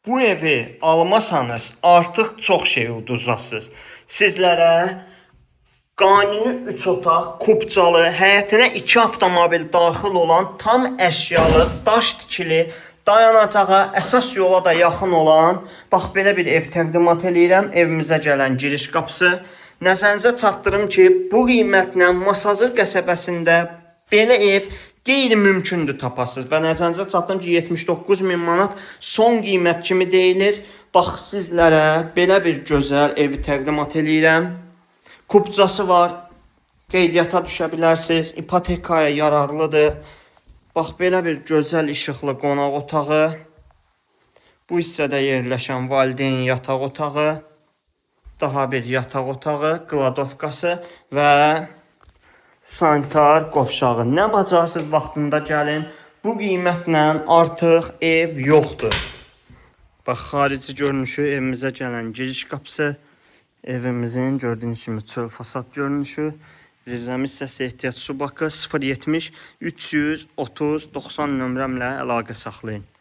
Bu evi almasanız artıq çox şey uduzacaqsınız. Sizlərə qanuni 3 otaq, kubcalı, həyətinə 2 avtomobil daxil olan tam əşyalı, daş tikili, dayanacağa, əsas yola da yaxın olan, bax belə bir ev təqdimat eləyirəm. Evimizə gələn giriş qapısı. Nəzərinizə çatdırım ki, bu qiymətlə Masazır qəsəbəsində belə ev qeyri-mümkündür tapasınız. Və nəzərinizə çatdırım ki, 79.000 manat son qiymət kimi deyilir. Bax, sizlərə belə bir gözəl evi təqdimat eləyirəm. Kubcası var, qeydiyyata düşə bilərsiniz, ipotekaya yararlıdır. Bax, belə bir gözəl işıqlı qonaq otağı. Bu hissədə yerləşən valideyn yataq otağı. Daha bir yataq otağı, qladovkası və sanitar qovşağı. Nə bacarsınız vaxtında gəlin. Bu qiymətlə artıq ev yoxdur. Bax, xarici görünüşü, evimizə gələn giriş qapısı. Evimizin gördüyünüz kimi çöl fasad görünüşü. Zirzəmi hissəsi ehtiyac su bakı 070 330 90 nömrəmlə əlaqə saxlayın.